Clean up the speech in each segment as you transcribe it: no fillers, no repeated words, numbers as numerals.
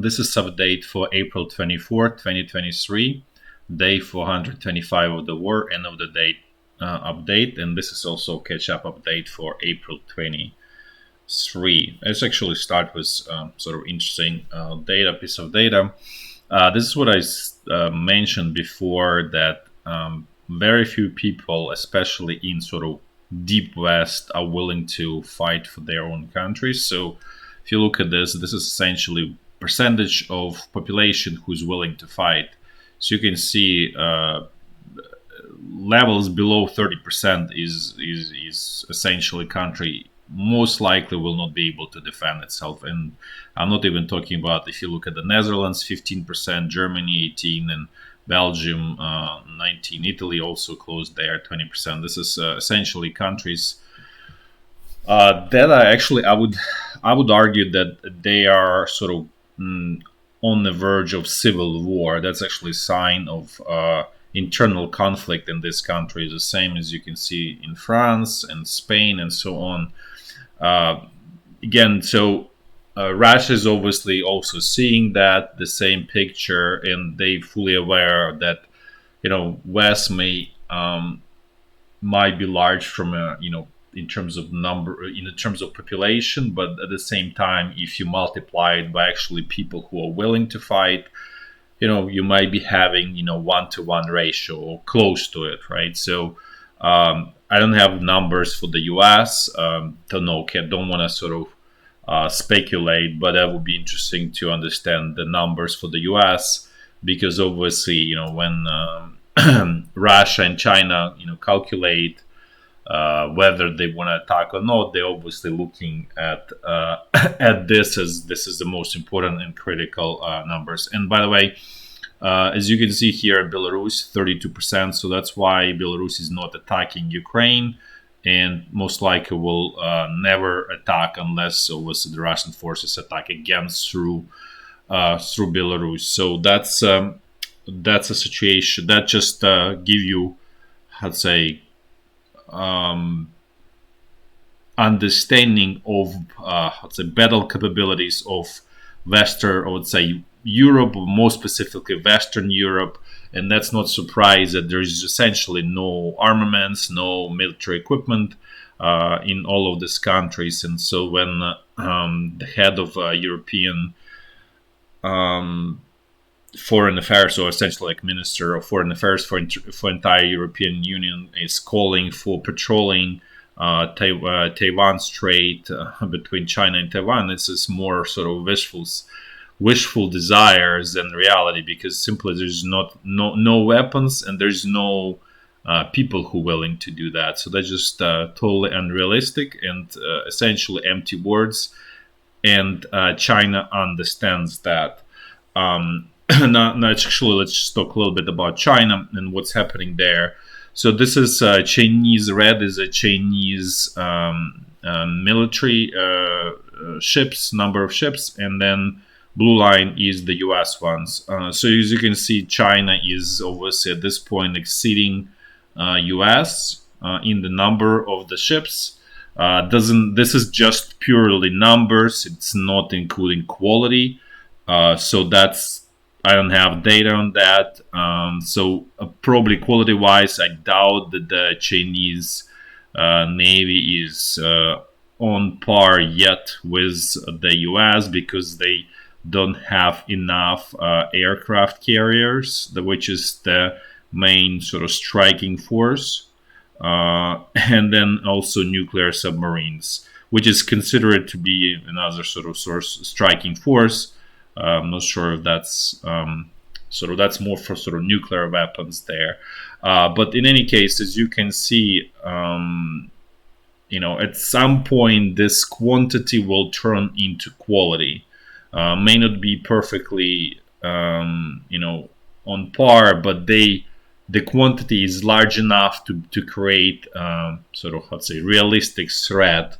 this is update for April 24th, 2023, day 425 of the war, end of the day update, and this is also catch-up update for April 23. Let's actually start with sort of interesting piece of data. This is what I mentioned before, that very few people, especially in sort of deep West, are willing to fight for their own countries. So if you look at this, this is essentially percentage of population who's willing to fight. So you can see levels below 30% is essentially country most likely will not be able to defend itself. And I'm not even talking about, if you look at the Netherlands, 15%, Germany 18%, and Belgium 19%, Italy also closed there 20%. This is essentially countries that are actually, I would argue that they are sort of on the verge of civil war. That's actually a sign of internal conflict in this country, the same as you can see in France and Spain and so on. Again, so Russia is obviously also seeing that, the same picture, and they fully aware that, West might be large from a, in terms of number, in terms of population, but at the same time, if you multiply it by actually people who are willing to fight, you might be having 1-to-1 ratio or close to it, right? So I don't have numbers for the U.S. Don't want to sort of speculate, but that would be interesting to understand the numbers for the U.S. because obviously, when Russia and China, calculate whether they want to attack or not, they're obviously looking at this is the most important and critical numbers. And by the way, as you can see here, Belarus 32%. So that's why Belarus is not attacking Ukraine, and most likely will never attack unless obviously the Russian forces attack again through Belarus. So that's a situation that just give you, I'd say, understanding of battle capabilities of Western, I would say, Europe, more specifically Western Europe. And that's not surprise that there is essentially no armaments, no military equipment in all of these countries. And so when the head of European foreign affairs, or essentially like Minister of Foreign Affairs for entire European Union, is calling for patrolling Taiwan Strait between China and Taiwan, this is more sort of wishful desires than reality, because simply there's no weapons and there's no people who are willing to do that. So that's just totally unrealistic and essentially empty words. And China understands that. Now, actually, let's just talk a little bit about China and what's happening there. So this is Chinese. Red is a Chinese military ships, number of ships, and then blue line is the U.S. ones. So as you can see, China is obviously at this point exceeding U.S. In the number of the ships. This is just purely numbers. It's not including quality. So that's, I don't have data on that. So probably quality-wise, I doubt that the Chinese Navy is on par yet with the U.S. because they don't have enough aircraft carriers, which is the main sort of striking force, and then also nuclear submarines, which is considered to be another sort of striking force. I'm not sure if that's that's more for sort of nuclear weapons there. But in any case, as you can see, at some point this quantity will turn into quality. May not be perfectly, on par, but the quantity is large enough to create realistic threat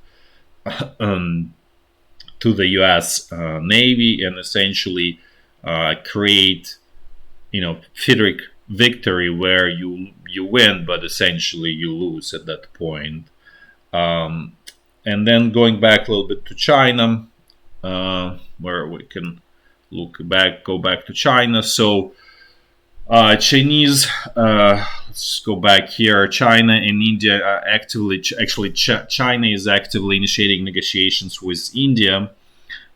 to the U.S. Navy, and essentially create, Pyrrhic victory where you win, but essentially you lose at that point. And then going back a little bit to China, where we can go back to China. So Chinese, let's go back here. China and India are China is actively initiating negotiations with India.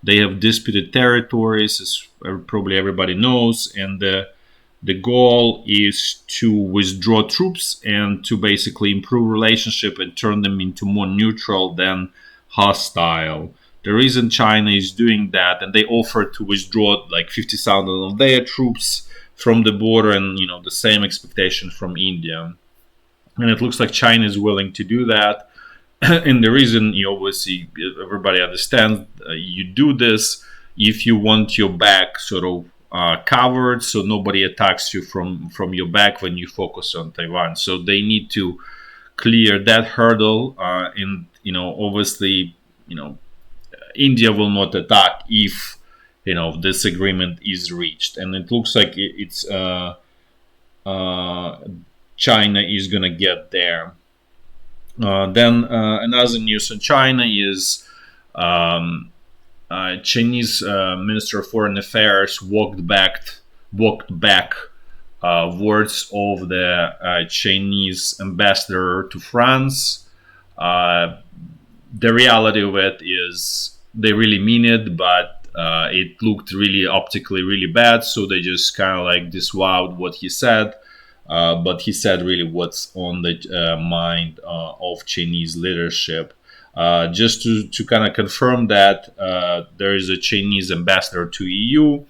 They have disputed territories, as probably everybody knows, and the goal is to withdraw troops and to basically improve relationship and turn them into more neutral than hostile. The reason China is doing that, and they offered to withdraw like 50,000 of their troops from the border, and the same expectation from India. And it looks like China is willing to do that. And the reason, obviously, everybody understands, you do this if you want your back sort of covered, so nobody attacks you from your back when you focus on Taiwan. So they need to clear that hurdle, and obviously, India will not attack if this agreement is reached, and it looks like it's China is gonna get there. Then another news in China is Chinese Minister of Foreign Affairs walked back words of the Chinese ambassador to France. The reality of it is they really mean it, but it looked really optically really bad, so they just kind of like disavowed what he said. But he said really what's on the mind of Chinese leadership. Just to kind of confirm that, there is a Chinese ambassador to EU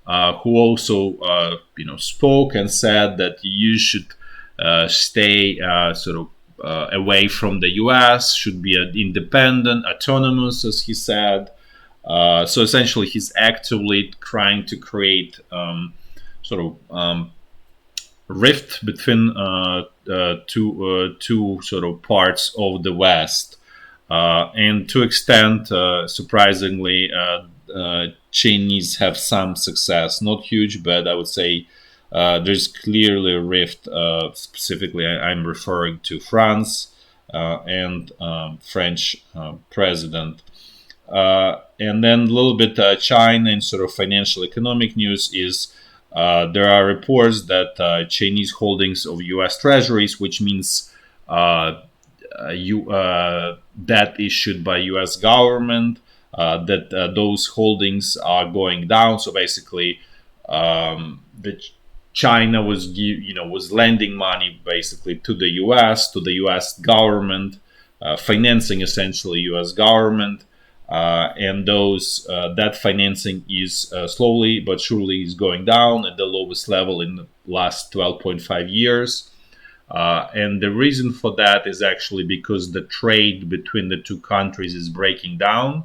who also spoke and said that you should stay sort of away from the US, should be independent, autonomous, as he said. So essentially, he's actively trying to create rift between two sort of parts of the West, and to extent, surprisingly, Chinese have some success, not huge, but I would say there's clearly a rift. Specifically, I'm referring to France and French president. And then a little bit China and sort of financial economic news is there are reports that Chinese holdings of U.S. treasuries, which means debt issued by U.S. government, that those holdings are going down. So basically, the China was lending money basically to the U.S. government, financing essentially U.S. government. And that financing is slowly but surely is going down at the lowest level in the last 12.5 years. And the reason for that is actually because the trade between the two countries is breaking down.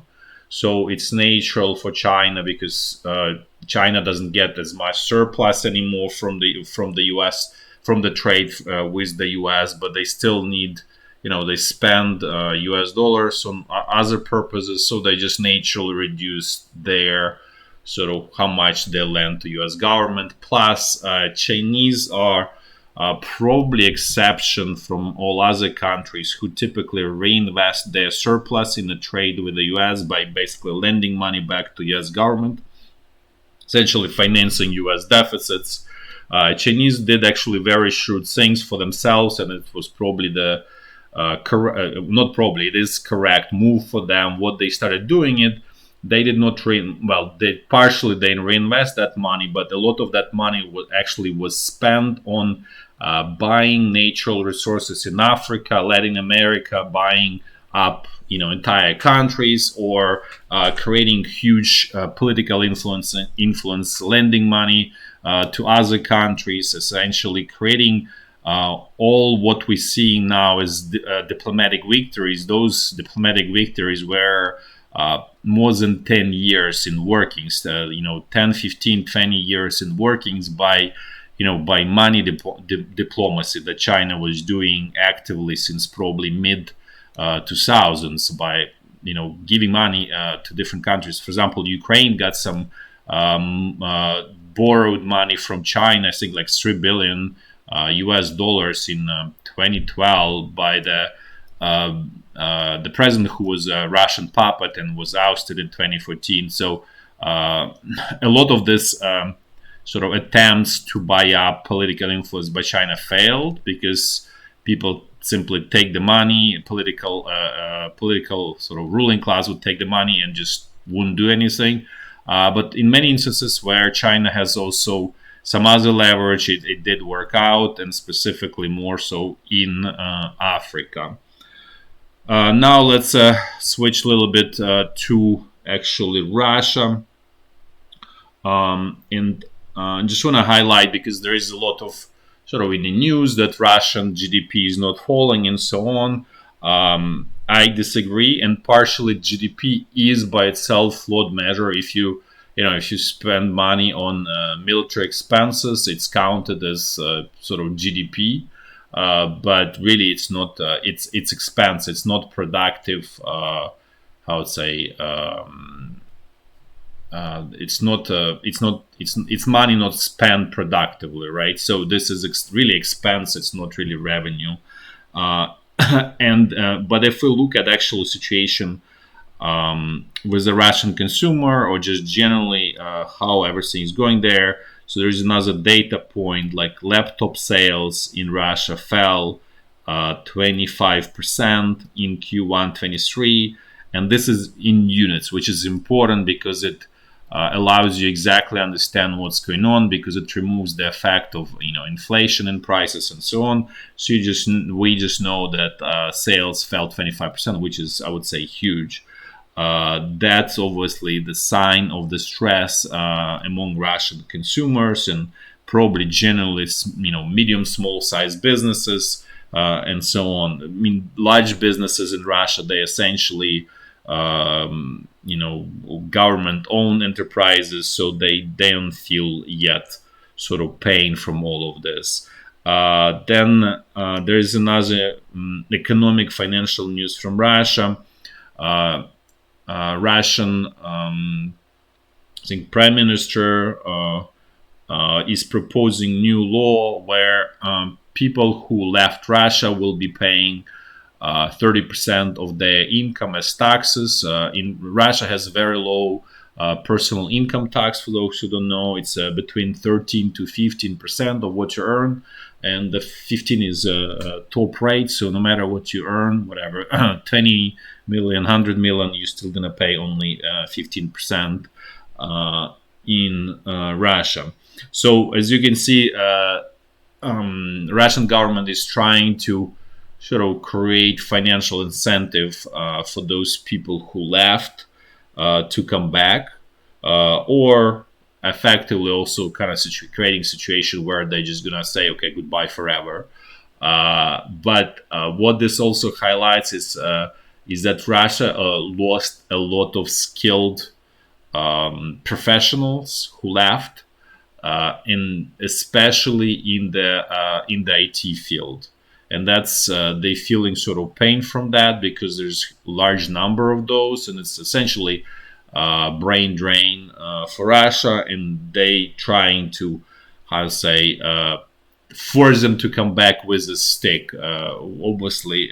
So it's natural for China because China doesn't get as much surplus anymore from the US, from the trade with the US, but they still need. They spend US dollars on other purposes, so they just naturally reduce their sort of how much they lend to US government. Plus, Chinese are probably exception from all other countries who typically reinvest their surplus in the trade with the US by basically lending money back to US government, essentially financing US deficits. Chinese did actually very shrewd things for themselves, and it was probably it is correct move for them. What they started doing it, they did not they partially they reinvest that money, but a lot of that money was spent on buying natural resources in Africa, Latin America, buying up entire countries, or creating huge political influence, lending money to other countries, essentially creating all what we're seeing now is diplomatic victories. Those diplomatic victories were more than 10 years in workings, 10, 15, 20 years in workings by money diplomacy that China was doing actively since probably mid 2000s by, giving money to different countries. For example, Ukraine got some borrowed money from China, I think like 3 billion US dollars in 2012 by the president who was a Russian puppet and was ousted in 2014. So a lot of this sort of attempts to buy up political influence by China failed because people simply take the money. Political sort of ruling class would take the money and just wouldn't do anything. But in many instances where China has also some other leverage, it did work out, and specifically more so in Africa. Now let's switch a little bit to actually Russia. And just want to highlight, because there is a lot of sort of in the news that Russian GDP is not falling and so on. I disagree, and partially GDP is by itself flawed measure. If you spend money on military expenses, it's counted as sort of GDP, but really it's not. It's expense. It's not productive. How would say? It's money not spent productively, right? So this is really expense. It's not really revenue. But if we look at actual situation with the Russian consumer, or just generally how everything is going there, so there is another data point, like laptop sales in Russia fell 25% in Q1 23, and this is in units, which is important because it allows you exactly understand what's going on, because it removes the effect of inflation and prices and so on. So we just know that sales fell 25%, which is, I would say, huge. That's obviously the sign of the stress among Russian consumers, and probably generally medium small size businesses and so on. I mean, large businesses in Russia, they essentially government-owned enterprises, so they don't feel yet sort of pain from all of this. Then there is another economic financial news from Russia. Russian, I think, Prime Minister is proposing new law where people who left Russia will be paying 30% of their income as taxes. In Russia has very low personal income tax. For those who don't know, it's between 13 to 15% of what you earn, and the 15 is a top rate. So no matter what you earn, whatever 20 million, 100 million, you're still gonna pay only 15% in Russia. So as you can see, Russian government is trying to sort of create financial incentive for those people who left to come back, or effectively also kind of creating a situation where they're just gonna say, okay, goodbye forever. But what this also highlights is that Russia lost a lot of skilled professionals who left, especially in the IT field. And that's they feeling sort of pain from that, because there's a large number of those, and it's essentially brain drain for Russia, and they trying to, force them to come back with a stick. Obviously,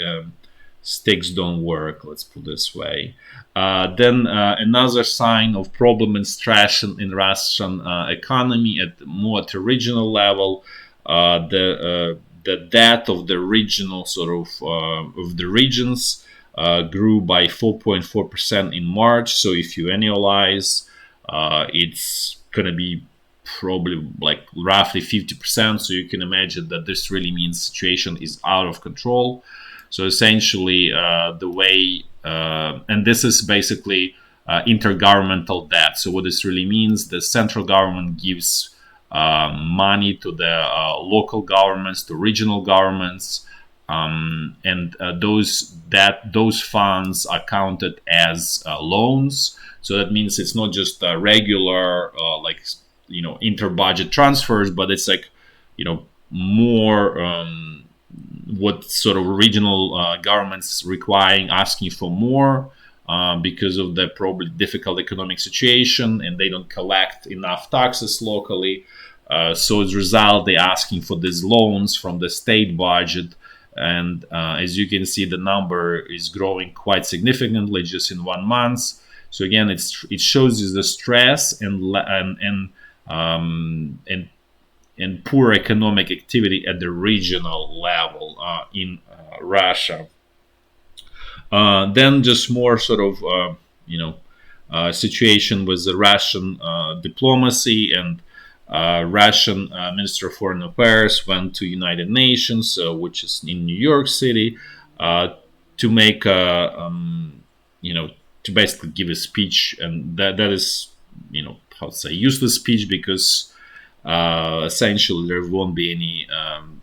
sticks don't work, let's put it this way. Then another sign of problem and stress in Russian economy at a regional level, the debt of the regional of the regions grew by 4.4% in March. So if you annualize, it's gonna be probably like roughly 50%. So you can imagine that this really means situation is out of control. So essentially, the way and this is basically intergovernmental debt. So what this really means, the central government gives money to the local governments, to regional governments, and those funds are counted as loans. So that means it's not just regular inter-budget transfers, but it's like more what sort of regional governments requiring, asking for more. Because of the probably difficult economic situation, and they don't collect enough taxes locally. So as a result, they're asking for these loans from the state budget. And as you can see, the number is growing quite significantly just in 1 month. So again, it shows you the stress and poor economic activity at the regional level in Russia. Then just more sort of situation with the Russian diplomacy, and Russian Minister of Foreign Affairs went to United Nations, which is in New York City, to make to basically give a speech, and that is how to say useless speech, because essentially there won't be any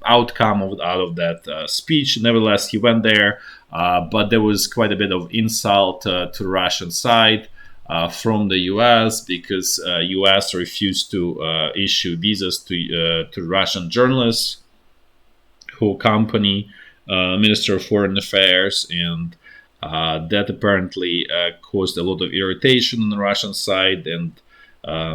outcome out of that speech. Nevertheless, he went there, but there was quite a bit of insult to the Russian side from the U.S. because U.S. refused to issue visas to Russian journalists who accompany Minister of Foreign Affairs, and that apparently caused a lot of irritation on the Russian side. And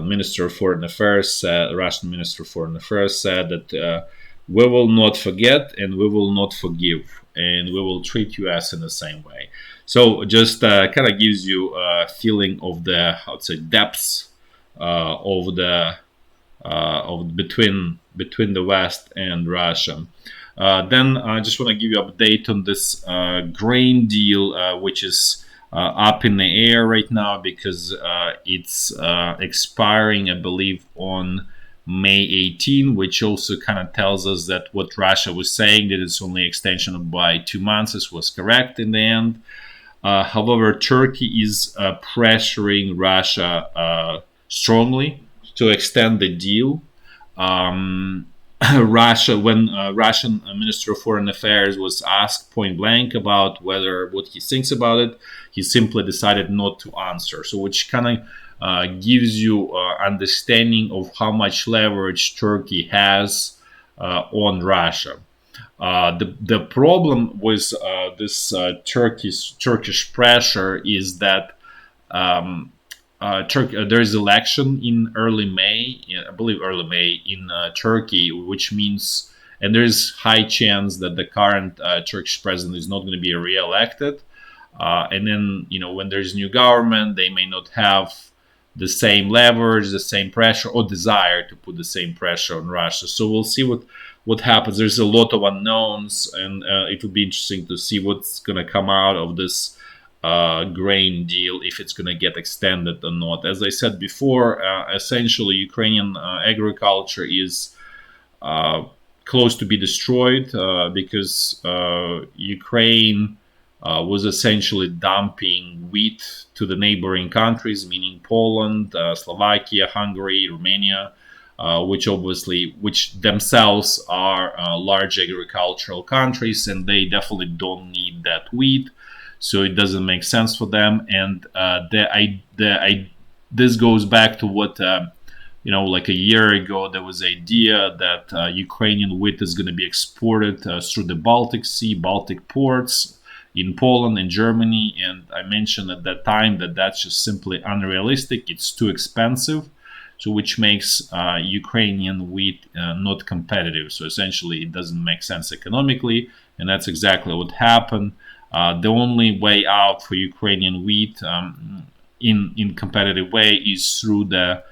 Minister of Foreign Affairs, Russian Minister of Foreign Affairs, said that we will not forget and we will not forgive, and we will treat US in the same way. So just kind of gives you a feeling of the, how to say, depths of the between the West and Russia. Then I just want to give you an update on this grain deal, which is up in the air right now, because it's expiring, I believe, on May 18, which also kind of tells us that what Russia was saying, that it's only extension by 2 months, was correct in the end. However, Turkey is pressuring Russia strongly to extend the deal. Russia, when Russian Minister of Foreign Affairs was asked point blank about what he thinks about it, he simply decided not to answer. So, which kind of gives you understanding of how much leverage Turkey has on Russia. The problem with this Turkish pressure is that there is election in early May, I believe early May in Turkey, which means, and there is high chance that the current Turkish president is not going to be re-elected. And then, when there's new government, they may not have the same leverage, the same pressure, or desire to put the same pressure on Russia. So we'll see what happens. There's a lot of unknowns, and it will be interesting to see what's going to come out of this grain deal, if it's going to get extended or not. As I said before, essentially Ukrainian agriculture is close to be destroyed because Ukraine was essentially dumping wheat to the neighboring countries, meaning Poland, Slovakia, Hungary, Romania, which themselves are large agricultural countries, and they definitely don't need that wheat. So it doesn't make sense for them, and this goes back to what like a year ago there was an idea that Ukrainian wheat is going to be exported through the Baltic Sea, Baltic ports in Poland and Germany, and I mentioned at that time that that's just simply unrealistic. It's too expensive, so which makes Ukrainian wheat not competitive. So essentially, it doesn't make sense economically, and that's exactly what happened. The only way out for Ukrainian wheat in competitive way is through the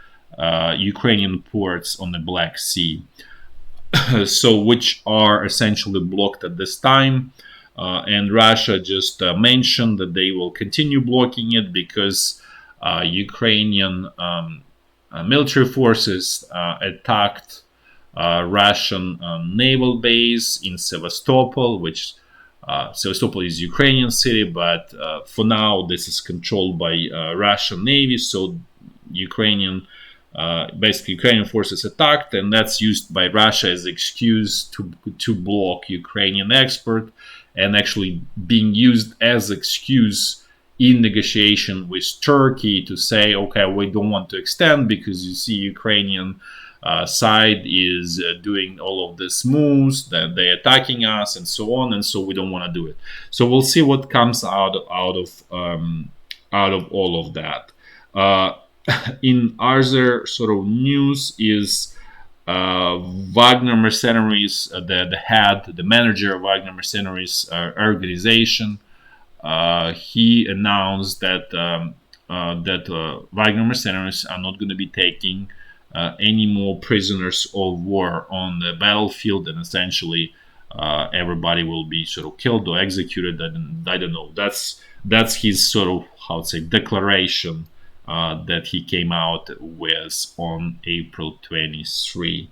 Ukrainian ports on the Black Sea, so which are essentially blocked at this time. And Russia just mentioned that they will continue blocking it because Ukrainian military forces attacked Russian naval base in Sevastopol, which Sevastopol is Ukrainian city, but for now this is controlled by Russian Navy. So Ukrainian forces attacked, and that's used by Russia as excuse to block Ukrainian export, and actually being used as excuse in negotiation with Turkey to say, okay, we don't want to extend because you see Ukrainian side is doing all of these moves, that they're attacking us and so on, and so we don't want to do it. So we'll see what comes out of all of that. In other sort of news is Wagner mercenaries, the manager of Wagner mercenaries organization, he announced that Wagner mercenaries are not going to be taking any more prisoners of war on the battlefield, and essentially everybody will be sort of killed or executed. And I don't know. That's his sort of, how to say, declaration that he came out with on April 23.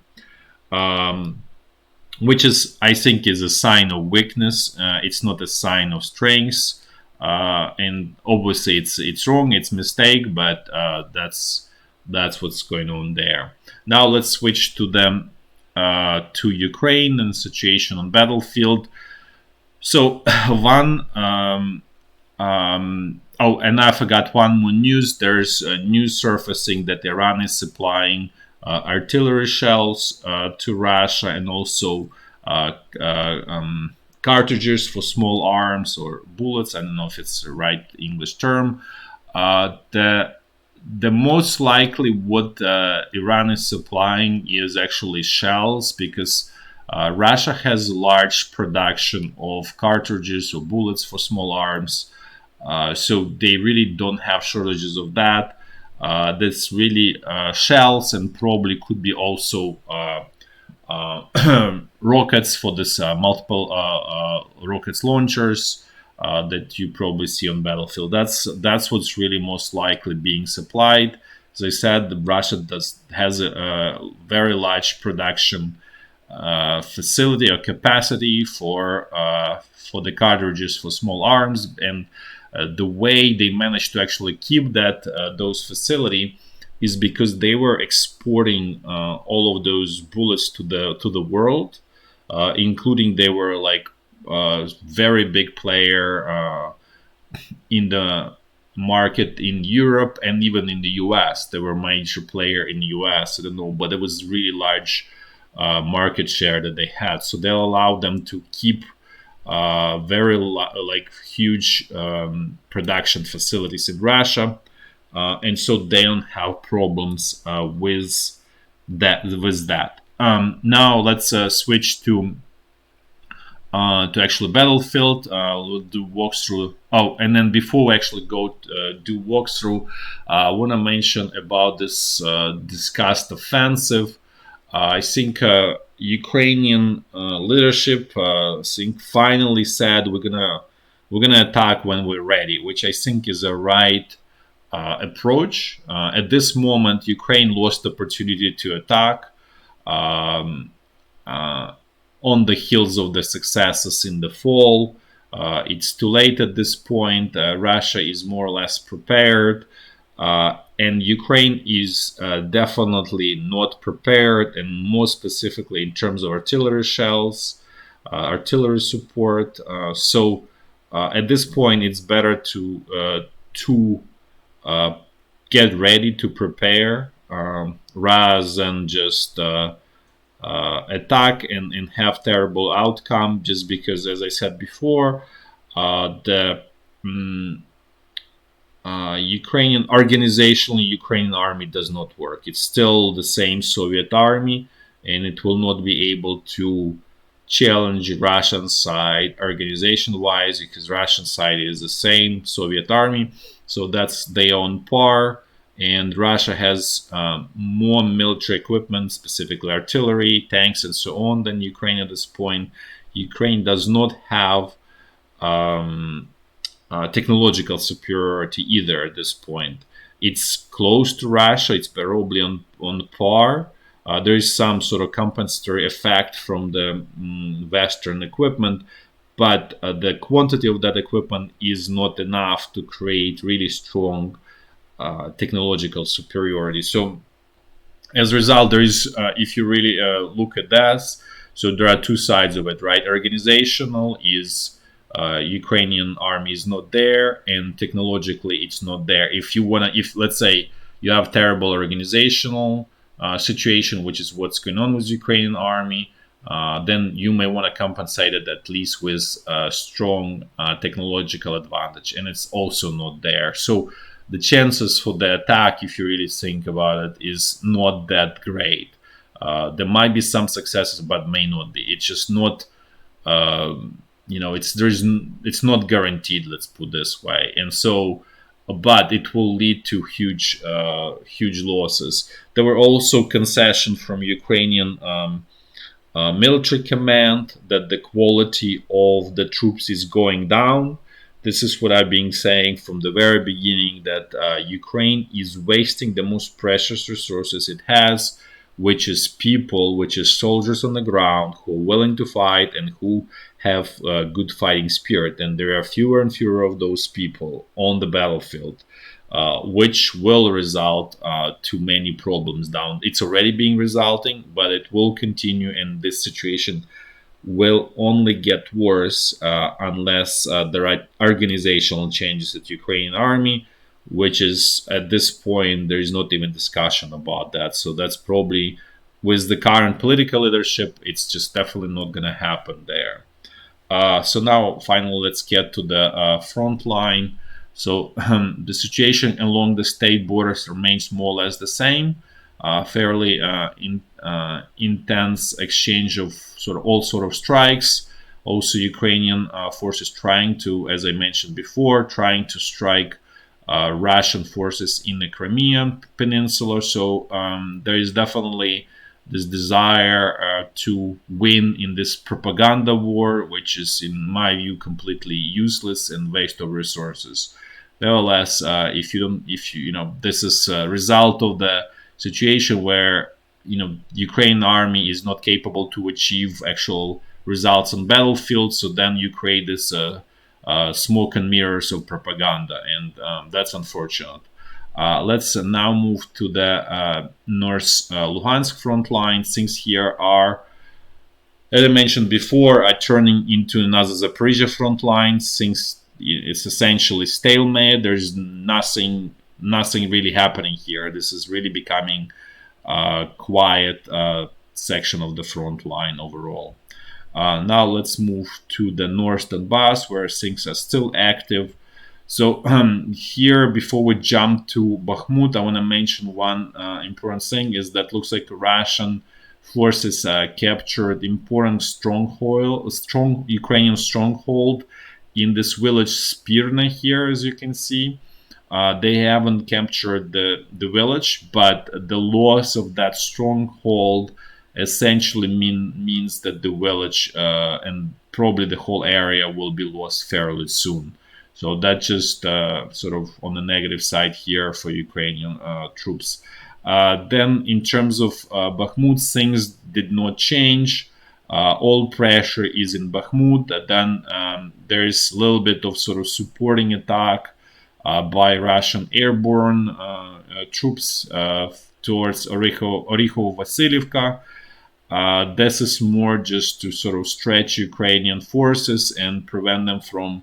Which is, I think, is a sign of weakness. It's not a sign of strength, and obviously it's wrong. It's a mistake, but that's what's going on there. Now let's switch to Ukraine and situation on battlefield. So one. Oh, and I forgot one more news. There's news surfacing that Iran is supplying artillery shells to Russia, and also cartridges for small arms or bullets. I don't know if it's the right English term. The most likely what Iran is supplying is actually shells, because Russia has a large production of cartridges or bullets for small arms. So they really don't have shortages of that. That's really shells, and probably could be also rockets for this multiple rockets launchers that you probably see on battlefield. That's what's really most likely being supplied. As I said, Russia has a very large production facility or capacity for the cartridges for small arms, and the way they managed to actually keep those facility is because they were exporting all of those bullets to the world, including they were like very big player in the market in Europe and even in the US. They were a major player in the US. I don't know, but it was really large market share that they had. So they allowed them to keep huge production facilities in Russia, and so they don't have problems with that. Now let's switch to actually battlefield. We'll do walkthrough. Oh, and then before we actually go do walkthrough, I want to mention about this discussed offensive. I think Ukrainian leadership, I think, finally said we're gonna attack when we're ready, which I think is a right approach. At this moment, Ukraine lost the opportunity to attack on the heels of the successes in the fall. It's too late at this point. Russia is more or less prepared. And Ukraine is definitely not prepared, and more specifically in terms of artillery shells, artillery support. So at this point, it's better to get ready to prepare rather than just attack and have terrible outcome. Just because, as I said before, the Ukrainian army does not work. It's still the same Soviet army, and it will not be able to challenge Russian side organization-wise, because Russian side is the same Soviet army. So they on par, and Russia has more military equipment, specifically artillery, tanks, and so on, than Ukraine at this point. Ukraine does not have technological superiority either at this point. It's close to Russia. It's probably on par. There is some sort of compensatory effect from the Western equipment, but the quantity of that equipment is not enough to create really strong technological superiority. So as a result, there is, if you really look at this, so there are two sides of it, right? Organizational is Ukrainian army is not there, and technologically it's not there. If let's say you have terrible organizational situation, which is what's going on with Ukrainian army, then you may want to compensate it at least with strong technological advantage, and it's also not there. So the chances for the attack, if you really think about it, is not that great. There might be some successes, but may not be. It's just not. It's not guaranteed, let's put this way. And so but it will lead to huge losses. There were also concessions from Ukrainian military command that the quality of the troops is going down. This is what I've been saying from the very beginning, that Ukraine is wasting the most precious resources it has, which is people, which is soldiers on the ground who are willing to fight and who have good fighting spirit. And there are fewer and fewer of those people on the battlefield, which will result to many problems down. It's already being resulting, but it will continue, and this situation will only get worse unless there are organizational changes at Ukrainian army, which is at this point there is not even discussion about that. So that's probably, with the current political leadership, it's just definitely not going to happen there. So now, finally, let's get to the front line. So the situation along the state borders remains more or less the same. Fairly intense exchange of all sort of strikes. Also, Ukrainian forces trying to, as I mentioned before, trying to strike Russian forces in the Crimean Peninsula. So there is definitely this desire to win in this propaganda war, which is, in my view, completely useless and waste of resources. Nevertheless, if you know, this is a result of the situation where Ukrainian army is not capable to achieve actual results on battlefield. So then you create this smoke and mirrors of propaganda, and that's unfortunate. Let's now move to the North Lugansk front line. Things here are, as I mentioned before, are turning into another Zaporizhya front line. Things, it's essentially stalemate. There's nothing really happening here. This is really becoming a quiet section of the front line overall. Now let's move to the North Donbass, where things are still active. So here, before we jump to Bahmut, I want to mention one important thing, is that looks like Russian forces captured important strong Ukrainian stronghold in this village Spirna here, as you can see. They haven't captured the village, but the loss of that stronghold essentially means that the village and probably the whole area will be lost fairly soon. So that's just sort of on the negative side here for Ukrainian troops. Then in terms of Bahmut, things did not change. All pressure is in Bahmut. Then there is a little bit of sort of supporting attack by Russian airborne troops towards Orikhovo-Vasilievka. This is more just to sort of stretch Ukrainian forces and prevent them from,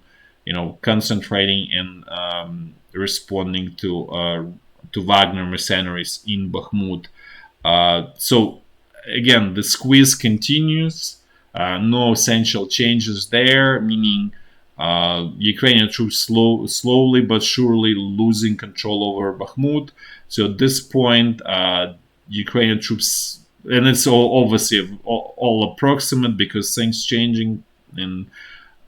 concentrating and responding to Wagner mercenaries in Bakhmut. So again, the squeeze continues. No essential changes there, meaning Ukrainian troops slowly but surely losing control over Bakhmut. So at this point, Ukrainian troops, and it's all obviously all approximate because things changing, and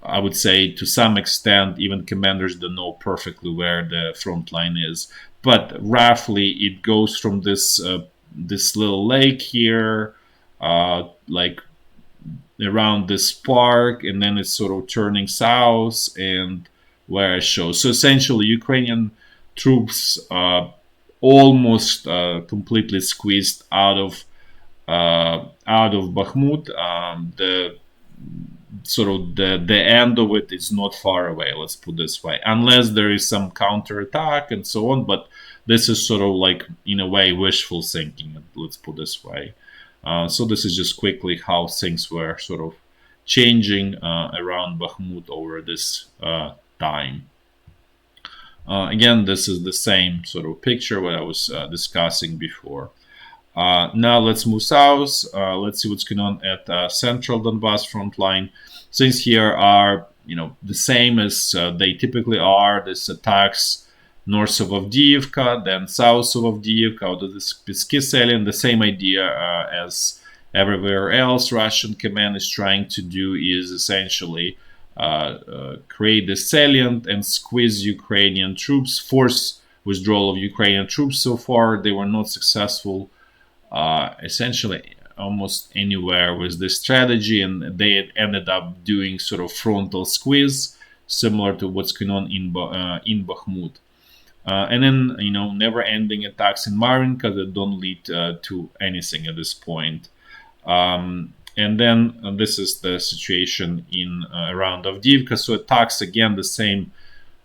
I would say to some extent even commanders don't know perfectly where the front line is. But roughly it goes from this little lake here, like around this park, and then it's sort of turning south and where I show. So essentially Ukrainian troops almost completely squeezed out of Bakhmut. The sort of the end of it is not far away, let's put this way, unless there is some counterattack and so on. But this is sort of like, in a way, wishful thinking, let's put this way. So this is just quickly how things were sort of changing around Bakhmut over this time. Again, this is the same sort of picture what I was discussing before. Now let's move south. Let's see what's going on at central Donbass front line. Things here are, the same as they typically are. This attacks north of Avdiivka, then south of Avdiivka, out of the Spitsky salient. The same idea as everywhere else Russian command is trying to do is essentially create the salient and squeeze Ukrainian troops, force withdrawal of Ukrainian troops. So far, they were not successful essentially almost anywhere with this strategy, and they had ended up doing sort of frontal squeeze, similar to what's going on in Bahmut. And then, never-ending attacks in Marinka that don't lead to anything at this point. And then this is the situation in around Avdiivka. So attacks again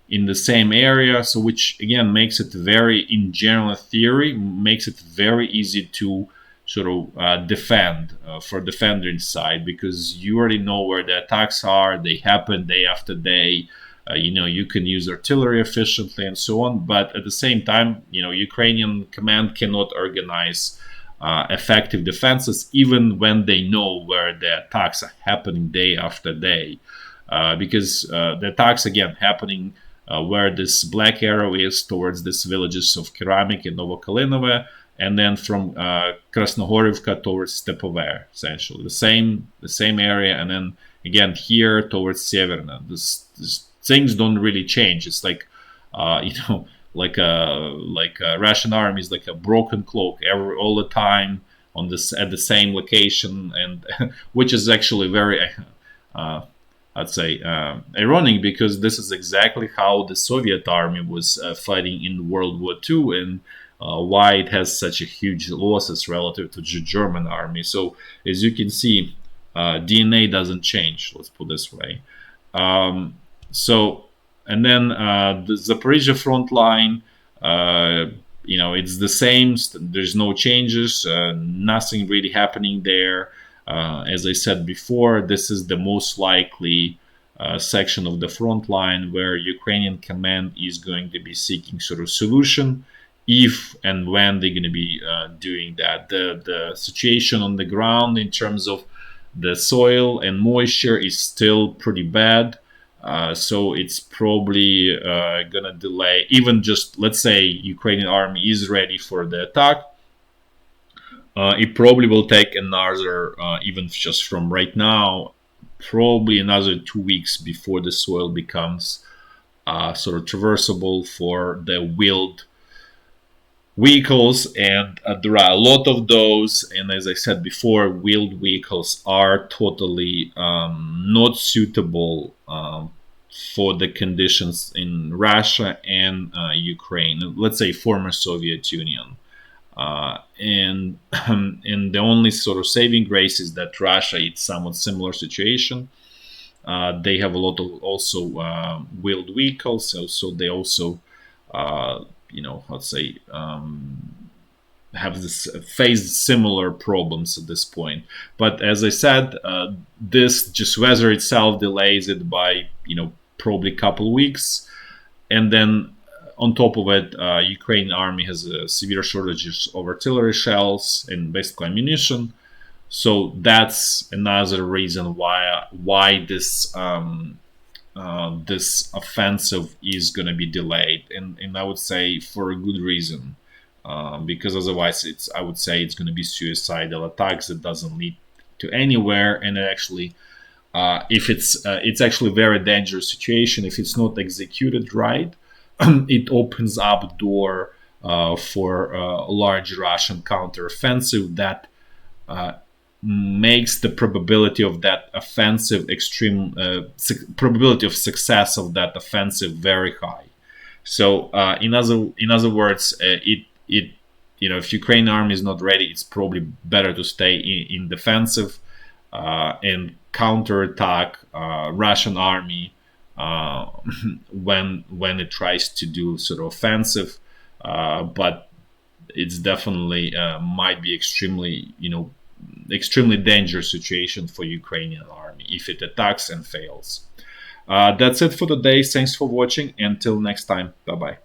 in the same area. So which again makes it very, in general theory, makes it very easy to sort of defend for defender inside, because you already know where the attacks are. They happen day after day. You can use artillery efficiently and so on. But at the same time, Ukrainian command cannot organize effective defenses, even when they know where the attacks are happening day after day, because the attacks again happening where this black arrow is towards these villages of Keramik and Novokalinove, and then from Krasnohorivka towards Stepover, essentially the same area, and then again here towards Severna. This things don't really change. It's like like a Russian army is like a broken clock all the time on this at the same location, and which is actually very I'd say ironic, because this is exactly how the Soviet army was fighting in World War II, and why it has such a huge losses relative to the German army. So as you can see, DNA doesn't change, let's put this way. And then the Zaporizhya front line, it's the same. There's no changes, nothing really happening there. As I said before, this is the most likely section of the front line where Ukrainian command is going to be seeking sort of solution, if and when they're going to be doing that. The situation on the ground in terms of the soil and moisture is still pretty bad. So it's probably gonna delay, even just, let's say Ukrainian army is ready for the attack. It probably will take another, even just from right now, probably another 2 weeks before the soil becomes sort of traversable for the wheeled vehicles, and there are a lot of those. And as I said before, wheeled vehicles are totally not suitable for the conditions in Russia and Ukraine, let's say former Soviet Union. And the only sort of saving grace is that Russia is somewhat similar situation. They have a lot of also wheeled vehicles, so they also let's say have faced similar problems at this point. But as I said, this just weather itself delays it by probably a couple weeks, and then on top of it, Ukrainian army has severe shortages of artillery shells and basically ammunition. So that's another reason why this this offensive is going to be delayed, and I would say for a good reason, because otherwise I would say it's going to be suicidal attacks that doesn't lead to anywhere, and it actually if it's actually a very dangerous situation if it's not executed right. It opens up door for a large Russian counteroffensive that makes the probability of that offensive probability of success of that offensive very high. So in other words, if Ukrainian army is not ready, it's probably better to stay in defensive and counterattack Russian army when it tries to do sort of offensive, but it's definitely might be extremely dangerous situation for Ukrainian army if it attacks and fails. That's it for today. Thanks for watching. Until next time. Bye bye.